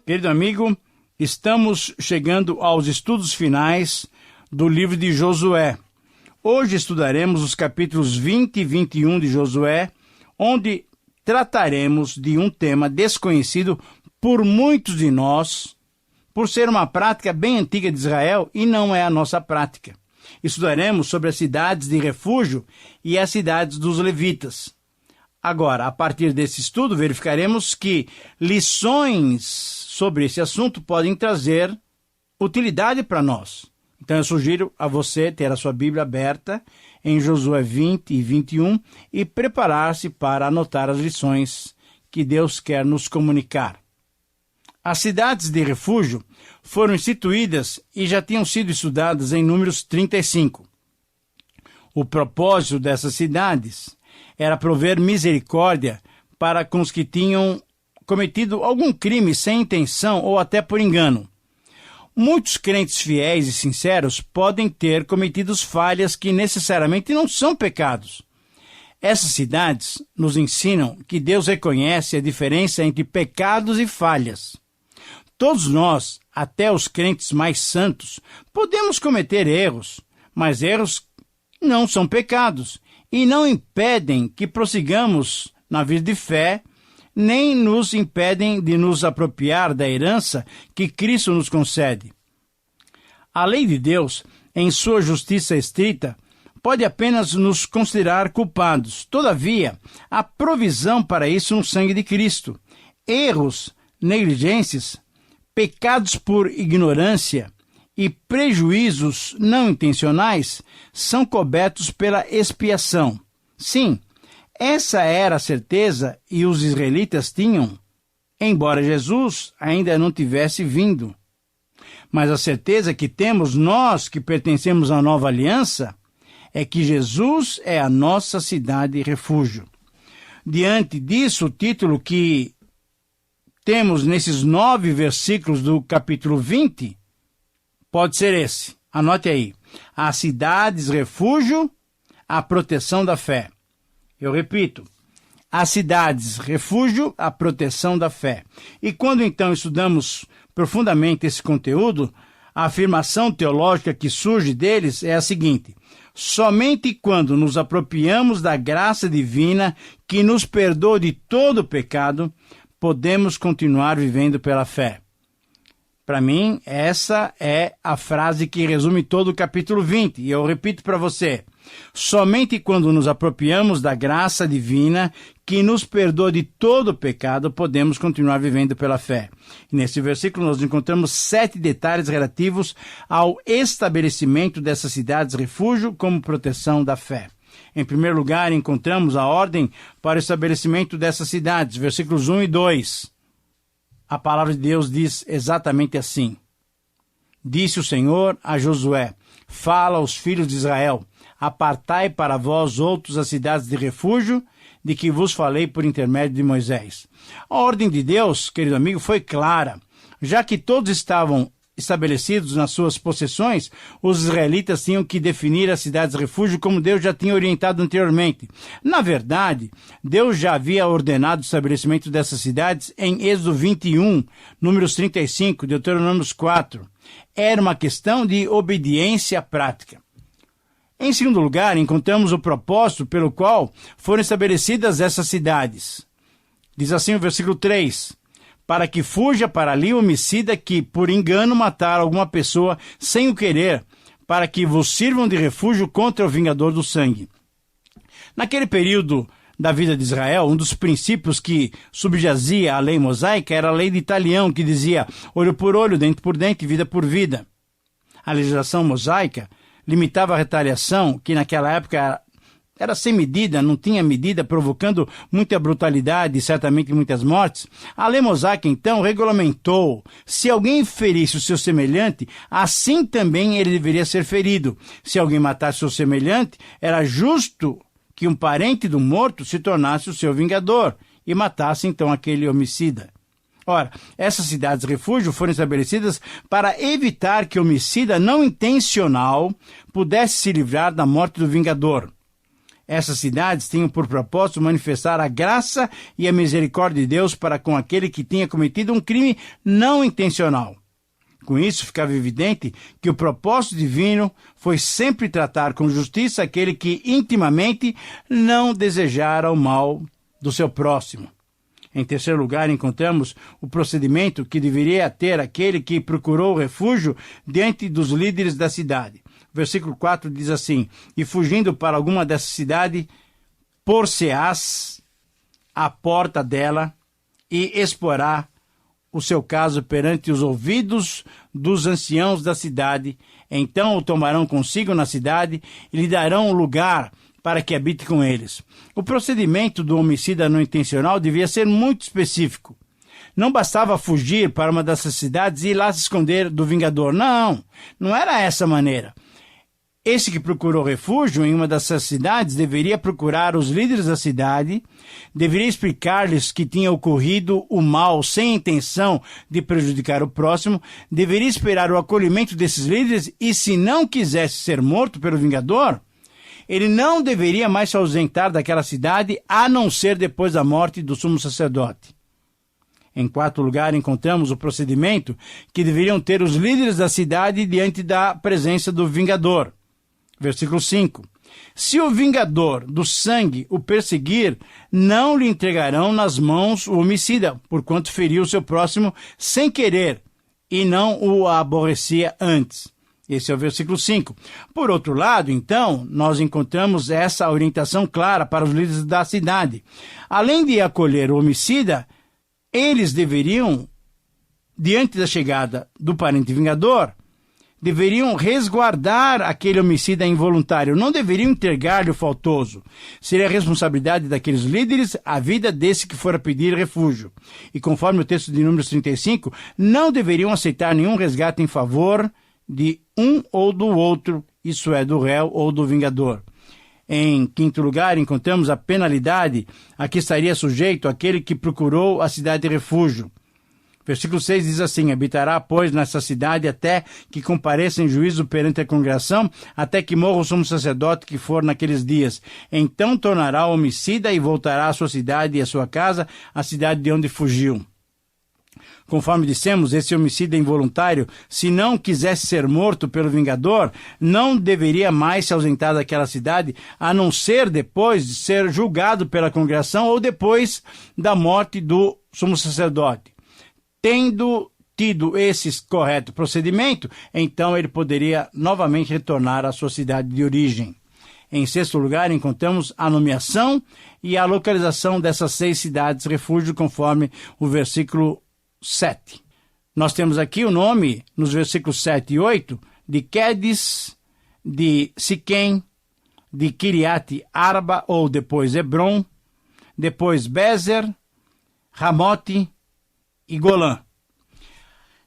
Querido amigo, estamos chegando aos estudos finais do livro de Josué. Hoje estudaremos os capítulos 20 e 21 de Josué, onde trataremos de um tema desconhecido por muitos de nós, por ser uma prática bem antiga de Israel e não é a nossa prática. Estudaremos sobre as cidades de refúgio e as cidades dos levitas. Agora, a partir desse estudo, verificaremos que lições sobre esse assunto podem trazer utilidade para nós. Então, eu sugiro a você ter a sua Bíblia aberta em Josué 20 e 21 e preparar-se para anotar as lições que Deus quer nos comunicar. As cidades de refúgio foram instituídas e já tinham sido estudadas em Números 35. O propósito dessas cidades era prover misericórdia para com os que tinham cometido algum crime sem intenção ou até por engano. Muitos crentes fiéis e sinceros podem ter cometido falhas que necessariamente não são pecados. Essas cidades nos ensinam que Deus reconhece a diferença entre pecados e falhas. Todos nós, até os crentes mais santos, podemos cometer erros, mas erros não são pecados e não impedem que prossigamos na vida de fé, nem nos impedem de nos apropriar da herança que Cristo nos concede. A lei de Deus, em sua justiça estrita, pode apenas nos considerar culpados. Todavia, há provisão para isso no sangue de Cristo. Erros, negligências, pecados por ignorância e prejuízos não intencionais são cobertos pela expiação. Sim, essa era a certeza e os israelitas tinham, embora Jesus ainda não tivesse vindo. Mas a certeza que temos nós que pertencemos à nova aliança é que Jesus é a nossa cidade e refúgio. Diante disso, o título que temos nesses 9 versículos do capítulo 20 pode ser esse. Anote aí. As cidades refúgio, a proteção da fé. Eu repito. As cidades refúgio, a proteção da fé. E quando então estudamos profundamente esse conteúdo, a afirmação teológica que surge deles é a seguinte: somente quando nos apropriamos da graça divina que nos perdoa de todo o pecado, podemos continuar vivendo pela fé. Para mim, essa é a frase que resume todo o capítulo 20. E eu repito para você. Somente quando nos apropriamos da graça divina que nos perdoa de todo o pecado, podemos continuar vivendo pela fé. E nesse versículo nós encontramos 7 detalhes relativos ao estabelecimento dessas cidades refúgio como proteção da fé. Em primeiro lugar, encontramos a ordem para o estabelecimento dessas cidades, versículos 1 e 2. A palavra de Deus diz exatamente assim: disse o Senhor a Josué: fala aos filhos de Israel, apartai para vós outros as cidades de refúgio, de que vos falei por intermédio de Moisés. A ordem de Deus, querido amigo, foi clara. Já que todos estavam estabelecidos nas suas possessões, os israelitas tinham que definir as cidades de refúgio como Deus já tinha orientado anteriormente. Na verdade, Deus já havia ordenado o estabelecimento dessas cidades em Êxodo 21, Números 35, Deuteronômio 4. Era uma questão de obediência prática. Em segundo lugar, encontramos o propósito pelo qual foram estabelecidas essas cidades. Diz assim o versículo 3: para que fuja para ali o homicida que, por engano, matar alguma pessoa sem o querer, para que vos sirvam de refúgio contra o vingador do sangue. Naquele período da vida de Israel, um dos princípios que subjazia à lei mosaica era a lei de Talião, que dizia olho por olho, dente por dente, vida por vida. A legislação mosaica limitava a retaliação, que naquela época era sem medida, não tinha medida, provocando muita brutalidade e certamente muitas mortes. A lei mosaica, então, regulamentou: se alguém ferisse o seu semelhante, assim também ele deveria ser ferido. Se alguém matasse o seu semelhante, era justo que um parente do morto se tornasse o seu vingador e matasse, então, aquele homicida. Ora, essas cidades refúgio foram estabelecidas para evitar que o homicida não intencional pudesse se livrar da morte do vingador. Essas cidades tinham por propósito manifestar a graça e a misericórdia de Deus para com aquele que tinha cometido um crime não intencional. Com isso, ficava evidente que o propósito divino foi sempre tratar com justiça aquele que intimamente não desejara o mal do seu próximo. Em terceiro lugar, encontramos o procedimento que deveria ter aquele que procurou refúgio diante dos líderes da cidade. O versículo 4 diz assim: e fugindo para alguma dessa cidade, pôr-se-ás à porta dela e exporá o seu caso perante os ouvidos dos anciãos da cidade. Então o tomarão consigo na cidade e lhe darão um lugar para que habite com eles. O procedimento do homicida não intencional devia ser muito específico. Não bastava fugir para uma dessas cidades e ir lá se esconder do vingador. Não era essa a maneira. Esse que procurou refúgio em uma dessas cidades deveria procurar os líderes da cidade, deveria explicar-lhes que tinha ocorrido o mal sem intenção de prejudicar o próximo, deveria esperar o acolhimento desses líderes e, se não quisesse ser morto pelo vingador, ele não deveria mais se ausentar daquela cidade, a não ser depois da morte do sumo sacerdote. Em quarto lugar, encontramos o procedimento que deveriam ter os líderes da cidade diante da presença do vingador. Versículo 5. Se o vingador do sangue o perseguir, não lhe entregarão nas mãos o homicida, porquanto feriu o seu próximo sem querer e não o aborrecia antes. Esse é o versículo 5. Por outro lado, então, nós encontramos essa orientação clara para os líderes da cidade. Além de acolher o homicida, eles deveriam, diante da chegada do parente vingador, deveriam resguardar aquele homicida involuntário, não deveriam entregar-lhe o faltoso. Seria a responsabilidade daqueles líderes a vida desse que for a pedir refúgio. E conforme o texto de Números 35, não deveriam aceitar nenhum resgate em favor de um ou do outro, isso é, do réu ou do vingador. Em quinto lugar, encontramos a penalidade a que estaria sujeito aquele que procurou a cidade de refúgio. Versículo 6 diz assim: habitará, pois, nessa cidade até que compareça em juízo perante a congregação, até que morra o sumo sacerdote que for naqueles dias. Então tornará homicida e voltará à sua cidade e à sua casa, a cidade de onde fugiu. Conforme dissemos, esse homicida involuntário, se não quisesse ser morto pelo vingador, não deveria mais se ausentar daquela cidade, a não ser depois de ser julgado pela congregação ou depois da morte do sumo sacerdote. Tendo tido esse correto procedimento, então ele poderia novamente retornar à sua cidade de origem. Em sexto lugar, encontramos a nomeação e a localização dessas 6 cidades refúgio, conforme o versículo 7. Nós temos aqui o nome, nos versículos 7 e 8, de Quedes, de Siquém, de Kiriat Arba, ou depois Hebron, depois Bezer, Ramote e Golã.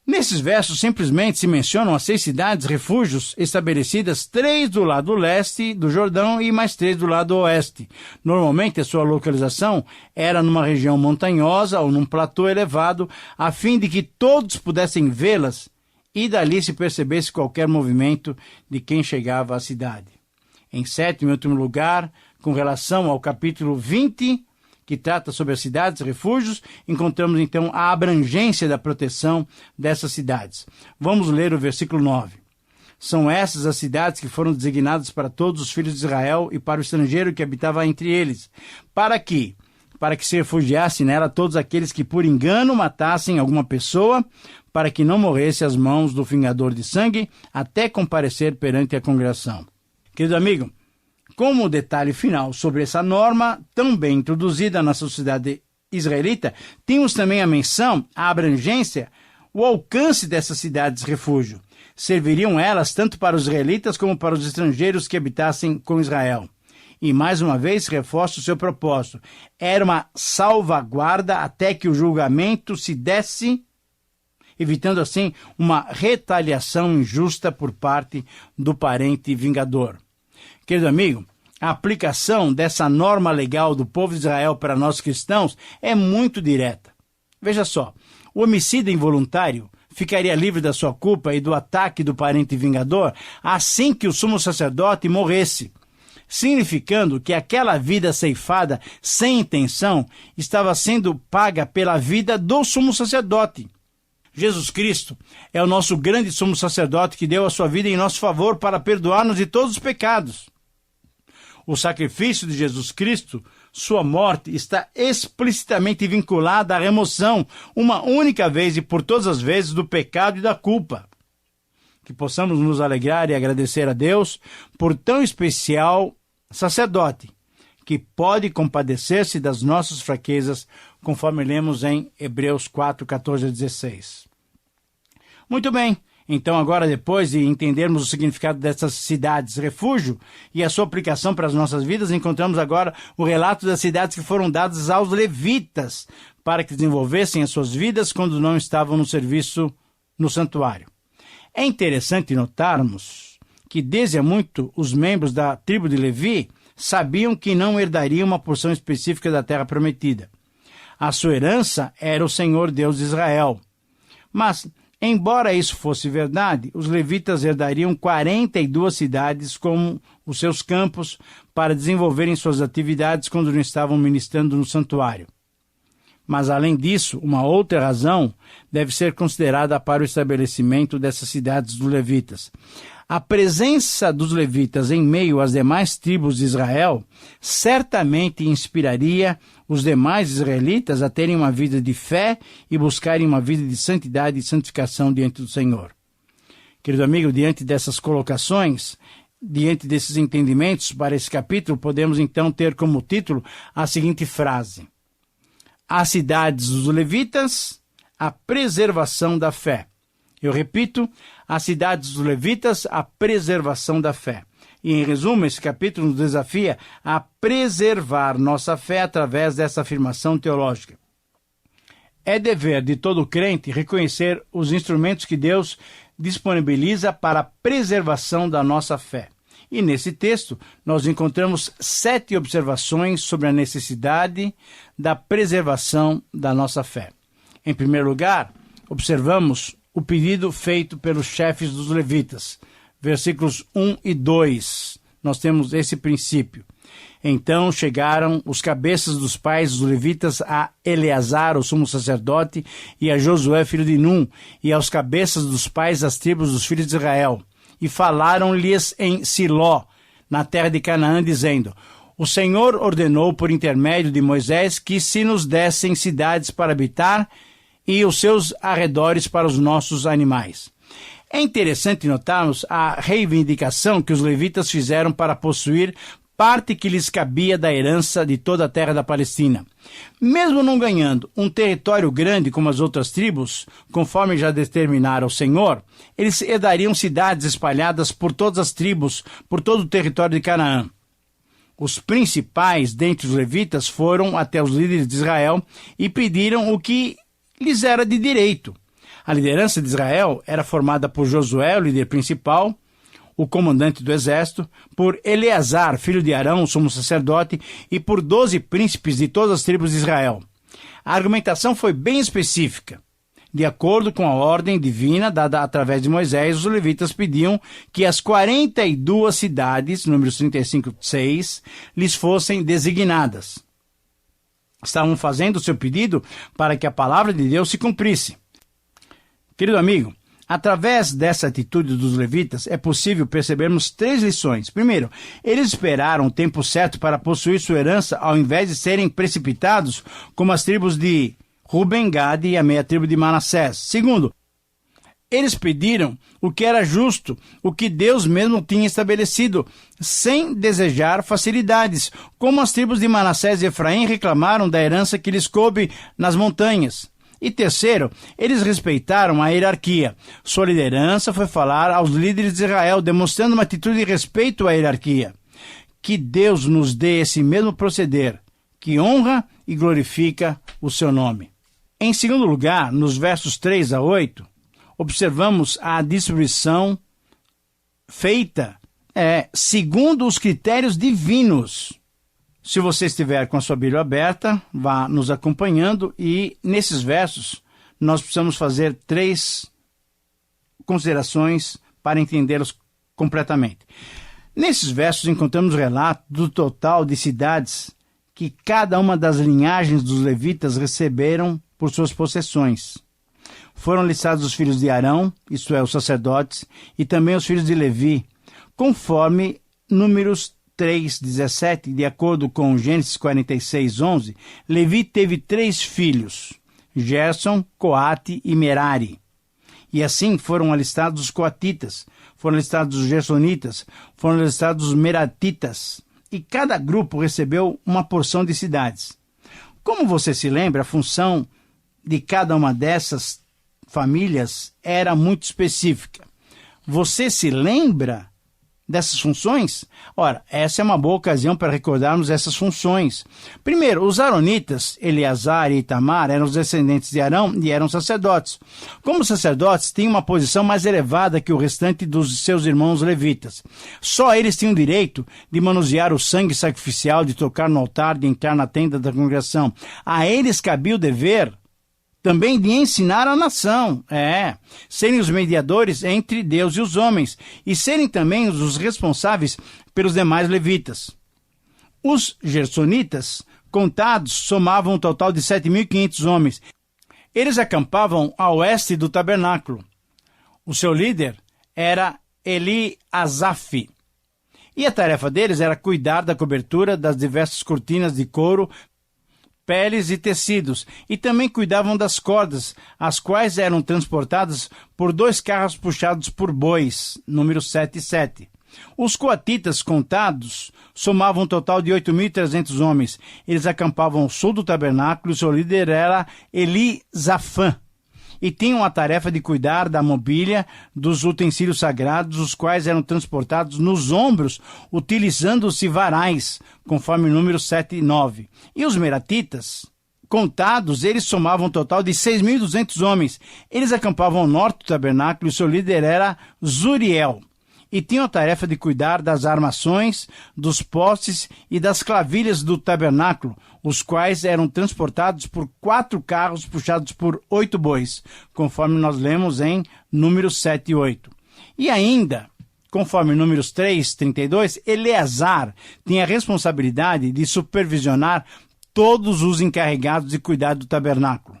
Nesses versos simplesmente se mencionam as 6 cidades refúgios estabelecidas, 3 do lado leste do Jordão e mais 3 do lado oeste. Normalmente a sua localização era numa região montanhosa ou num platô elevado, a fim de que todos pudessem vê-las e dali se percebesse qualquer movimento de quem chegava à cidade. Em sétimo e último lugar, com relação ao capítulo 20, que trata sobre as cidades, refúgios, encontramos então a abrangência da proteção dessas cidades. Vamos ler o versículo 9. São essas as cidades que foram designadas para todos os filhos de Israel e para o estrangeiro que habitava entre eles, para que se refugiasse nela todos aqueles que por engano matassem alguma pessoa, para que não morresse às mãos do vingador de sangue, até comparecer perante a congregação. Querido amigo, como detalhe final sobre essa norma, tão bem introduzida na sociedade israelita, temos também a menção, a abrangência, o alcance dessas cidades refúgio. Serviriam elas tanto para os israelitas como para os estrangeiros que habitassem com Israel. E, mais uma vez, reforça o seu propósito. Era uma salvaguarda até que o julgamento se desse, evitando assim uma retaliação injusta por parte do parente vingador. Querido amigo, a aplicação dessa norma legal do povo de Israel para nós cristãos é muito direta. Veja só, o homicida involuntário ficaria livre da sua culpa e do ataque do parente vingador assim que o sumo sacerdote morresse. significando que aquela vida ceifada sem intenção estava sendo paga pela vida do sumo sacerdote. Jesus Cristo é o nosso grande sumo sacerdote que deu a sua vida em nosso favor para perdoar-nos de todos os pecados. O sacrifício de Jesus Cristo, sua morte, está explicitamente vinculada à remoção, uma única vez e por todas as vezes, do pecado e da culpa. Que possamos nos alegrar e agradecer a Deus por tão especial sacerdote, que pode compadecer-se das nossas fraquezas, conforme lemos em Hebreus 4, 14 a 16. Muito bem. Então, agora, depois de entendermos o significado dessas cidades refúgio e a sua aplicação para as nossas vidas, encontramos agora o relato das cidades que foram dadas aos levitas para que desenvolvessem as suas vidas quando não estavam no serviço no santuário. É interessante notarmos que desde há muito os membros da tribo de Levi sabiam que não herdariam uma porção específica da terra prometida. A sua herança era o Senhor Deus de Israel. Mas, embora isso fosse verdade, os levitas herdariam 42 cidades como os seus campos para desenvolverem suas atividades quando não estavam ministrando no santuário. Mas, além disso, uma outra razão deve ser considerada para o estabelecimento dessas cidades dos levitas. A presença dos levitas em meio às demais tribos de Israel certamente inspiraria os demais israelitas a terem uma vida de fé e buscarem uma vida de santidade e santificação diante do Senhor. Querido amigo, diante dessas colocações, diante desses entendimentos para esse capítulo, podemos então ter como título a seguinte frase: as cidades dos levitas, a preservação da fé. Eu repito, as cidades dos levitas, a preservação da fé. E, em resumo, esse capítulo nos desafia a preservar nossa fé através dessa afirmação teológica. É dever de todo crente reconhecer os instrumentos que Deus disponibiliza para a preservação da nossa fé. E nesse texto, nós encontramos 7 observações sobre a necessidade da preservação da nossa fé. Em primeiro lugar, observamos o pedido feito pelos chefes dos levitas. Versículos 1 e 2, nós temos esse princípio. Então chegaram os cabeças dos pais dos levitas a Eleazar, o sumo sacerdote, e a Josué, filho de Num, e aos cabeças dos pais das tribos dos filhos de Israel. E falaram-lhes em Siló, na terra de Canaã, dizendo: o Senhor ordenou por intermédio de Moisés que se nos dessem cidades para habitar e os seus arredores para os nossos animais. É interessante notarmos a reivindicação que os levitas fizeram para possuir parte que lhes cabia da herança de toda a terra da Palestina. Mesmo não ganhando um território grande como as outras tribos, conforme já determinara o Senhor, eles herdariam cidades espalhadas por todas as tribos, por todo o território de Canaã. Os principais dentre os levitas foram até os líderes de Israel e pediram o que lhes era de direito. A liderança de Israel era formada por Josué, o líder principal, o comandante do exército, por Eleazar, filho de Arão, o sumo sacerdote, e por 12 príncipes de todas as tribos de Israel. A argumentação foi bem específica. De acordo com a ordem divina dada através de Moisés, os levitas pediam que as 42 cidades, números 35:6, lhes fossem designadas. Estavam fazendo o seu pedido para que a palavra de Deus se cumprisse. Querido amigo, através dessa atitude dos levitas, é possível percebermos 3 lições. Primeiro, eles esperaram o tempo certo para possuir sua herança, ao invés de serem precipitados como as tribos de Ruben, Gade e a meia tribo de Manassés. Segundo, eles pediram o que era justo, o que Deus mesmo tinha estabelecido, sem desejar facilidades, como as tribos de Manassés e Efraim reclamaram da herança que lhes coube nas montanhas. E terceiro, eles respeitaram a hierarquia. Sua liderança foi falar aos líderes de Israel, demonstrando uma atitude de respeito à hierarquia. Que Deus nos dê esse mesmo proceder, que honra e glorifica o seu nome. Em segundo lugar, nos versos 3 a 8, observamos a distribuição feita segundo os critérios divinos. Se você estiver com a sua Bíblia aberta, vá nos acompanhando e nesses versos nós precisamos fazer 3 considerações para entendê-los completamente. Nesses versos encontramos relato do total de cidades que cada uma das linhagens dos levitas receberam por suas possessões. Foram listados os filhos de Arão, isto é, os sacerdotes, e também os filhos de Levi, conforme Números 3:17, de acordo com Gênesis 46:11, Levi teve 3 filhos, Gerson, Coate e Merari. E assim foram alistados os coatitas, foram listados os gersonitas, foram listados os meratitas, e cada grupo recebeu uma porção de cidades. Como você se lembra, a função de cada uma dessas famílias era muito específica. Você se lembra dessas funções? Ora, essa é uma boa ocasião para recordarmos essas funções. Primeiro, os aronitas, Eleazar e Itamar, eram os descendentes de Arão e eram sacerdotes. Como sacerdotes, tinham uma posição mais elevada que o restante dos seus irmãos levitas. Só eles tinham direito de manusear o sangue sacrificial, de tocar no altar, de entrar na tenda da congregação. A eles cabia o dever também de ensinar a nação, serem os mediadores entre Deus e os homens, e serem também os responsáveis pelos demais levitas. Os gersonitas, contados, somavam um total de 7.500 homens. Eles acampavam a oeste do tabernáculo. O seu líder era Eliasaf, e a tarefa deles era cuidar da cobertura das diversas cortinas de couro, peles e tecidos, e também cuidavam das cordas, as quais eram transportadas por 2 carros puxados por bois, números 7 e 7. Os coatitas contados somavam um total de 8.300 homens. Eles acampavam ao sul do tabernáculo, e seu líder era Elisafã, e tinham a tarefa de cuidar da mobília, dos utensílios sagrados, os quais eram transportados nos ombros, utilizando-se varais, conforme números 7 e 9. E os meratitas, contados, eles somavam um total de 6.200 homens. Eles acampavam ao norte do tabernáculo, e seu líder era Zuriel, e tinham a tarefa de cuidar das armações, dos postes e das clavilhas do tabernáculo, os quais eram transportados por 4 carros puxados por 8 bois, conforme nós lemos em Números 7 e 8. E ainda, conforme Números 3:32, Eleazar tinha a responsabilidade de supervisionar todos os encarregados de cuidar do tabernáculo.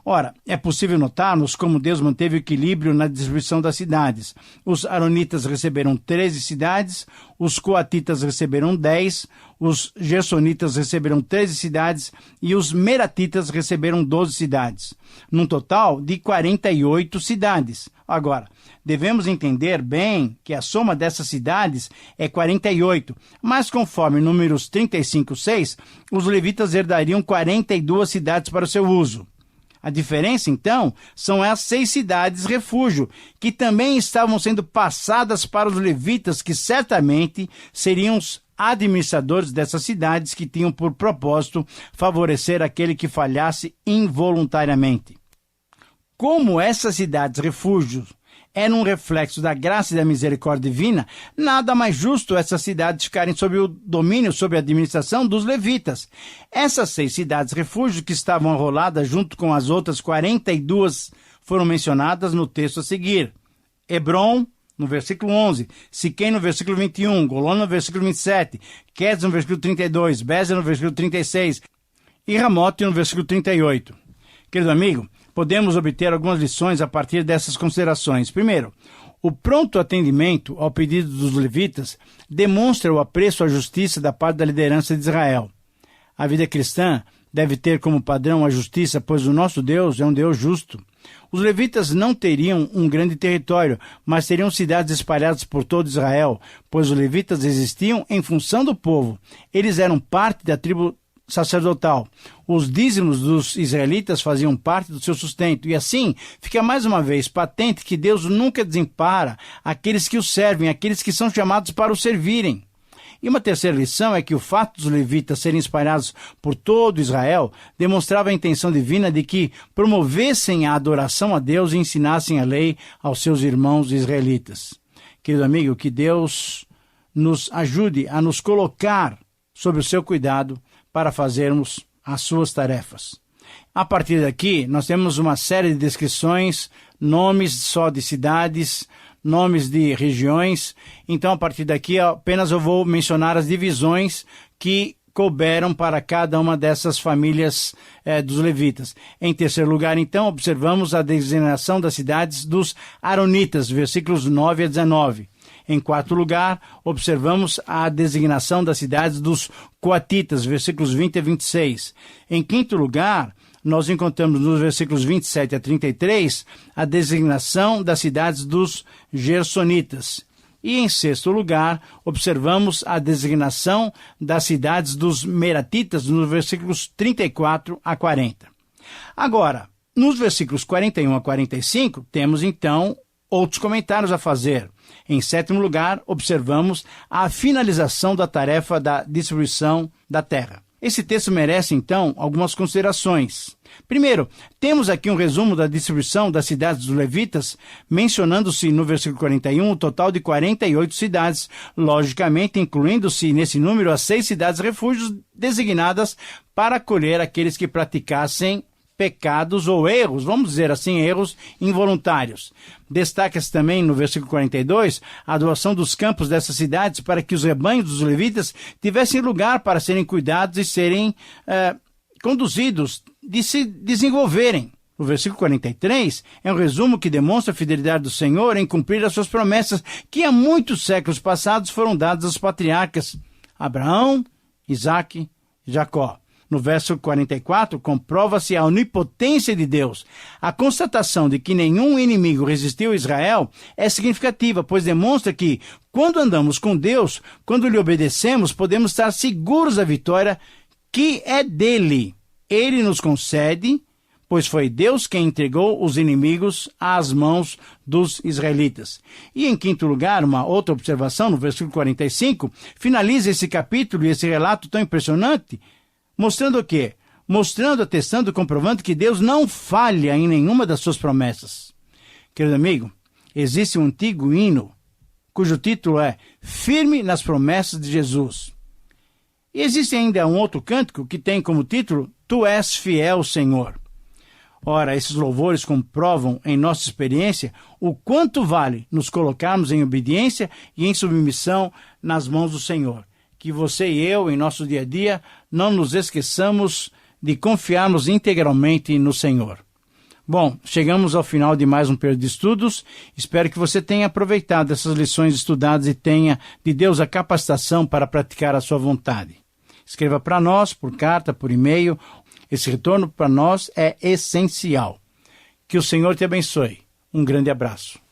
Ora, é possível notarmos como Deus manteve o equilíbrio na distribuição das cidades. Os aronitas receberam 13 cidades, os coatitas receberam 10, os gersonitas receberam 13 cidades e os meratitas receberam 12 cidades, num total de 48 cidades. Agora, devemos entender bem que a soma dessas cidades é 48, mas conforme Números 35:6, os levitas herdariam 42 cidades para o seu uso. A diferença, então, são as 6 cidades-refúgio, que também estavam sendo passadas para os levitas, que certamente seriam os administradores dessas cidades, que tinham por propósito favorecer aquele que falhasse involuntariamente. Como essas cidades-refúgio eram um reflexo da graça e da misericórdia divina, nada mais justo essas cidades ficarem sob o domínio, sob a administração dos levitas. Essas 6 cidades-refúgio que estavam arroladas junto com as outras 42 foram mencionadas no texto a seguir. Hebron, no versículo 11, Siquém no versículo 21, Golon no versículo 27, Quedes no versículo 32, Bezer no versículo 36 e Ramote no versículo 38. Querido amigo, podemos obter algumas lições a partir dessas considerações. Primeiro, o pronto atendimento ao pedido dos levitas demonstra o apreço à justiça da parte da liderança de Israel. A vida cristã deve ter como padrão a justiça, pois o nosso Deus é um Deus justo. Os levitas não teriam um grande território, mas teriam cidades espalhadas por todo Israel, pois os levitas existiam em função do povo. Eles eram parte da tribo sacerdotal. Os dízimos dos israelitas faziam parte do seu sustento, e assim fica mais uma vez patente que Deus nunca desampara aqueles que o servem, aqueles que são chamados para o servirem. E uma terceira lição é que o fato dos levitas serem espalhados por todo Israel demonstrava a intenção divina de que promovessem a adoração a Deus e ensinassem a lei aos seus irmãos israelitas. Querido amigo, que Deus nos ajude a nos colocar sob o seu cuidado para fazermos as suas tarefas. A partir daqui, nós temos uma série de descrições, nomes só de cidades, nomes de regiões. Então, a partir daqui, apenas eu vou mencionar as divisões que couberam para cada uma dessas famílias dos levitas. Em terceiro lugar, então, observamos a designação das cidades dos Aronitas, versículos 9 a 19. Em quarto lugar, observamos a designação das cidades dos Coatitas, versículos 20 a 26. Em quinto lugar, nós encontramos nos versículos 27 a 33 a designação das cidades dos Gersonitas. E em sexto lugar, observamos a designação das cidades dos Meratitas nos versículos 34 a 40. Agora, nos versículos 41 a 45, temos então outros comentários a fazer. Em sétimo lugar, observamos a finalização da tarefa da distribuição da terra. Esse texto merece, então, algumas considerações. Primeiro, temos aqui um resumo da distribuição das cidades dos levitas, mencionando-se no versículo 41 o total de 48 cidades, logicamente incluindo-se nesse número as 6 cidades-refúgios designadas para acolher aqueles que praticassem pecados ou erros, vamos dizer assim, erros involuntários. Destaca-se também no versículo 42 a doação dos campos dessas cidades para que os rebanhos dos levitas tivessem lugar para serem cuidados e serem conduzidos, de se desenvolverem. O versículo 43 é um resumo que demonstra a fidelidade do Senhor em cumprir as suas promessas que há muitos séculos passados foram dadas aos patriarcas Abraão, Isaque e Jacó. No verso 44, comprova-se a onipotência de Deus. A constatação de que nenhum inimigo resistiu a Israel é significativa, pois demonstra que, quando andamos com Deus, quando lhe obedecemos, podemos estar seguros da vitória que é dele. Ele nos concede, pois foi Deus quem entregou os inimigos às mãos dos israelitas. E em quinto lugar, uma outra observação, no versículo 45, finaliza esse capítulo e esse relato tão impressionante, mostrando o quê? Mostrando, atestando, comprovando que Deus não falha em nenhuma das suas promessas. Querido amigo, existe um antigo hino, cujo título é Firme nas Promessas de Jesus. E existe ainda um outro cântico que tem como título Tu és fiel, Senhor. Ora, esses louvores comprovam em nossa experiência o quanto vale nos colocarmos em obediência e em submissão nas mãos do Senhor. Que você e eu, em nosso dia a dia, não nos esqueçamos de confiarmos integralmente no Senhor. Bom, chegamos ao final de mais um período de estudos. Espero que você tenha aproveitado essas lições estudadas e tenha de Deus a capacitação para praticar a sua vontade. Escreva para nós, por carta, por e-mail. Esse retorno para nós é essencial. Que o Senhor te abençoe. Um grande abraço.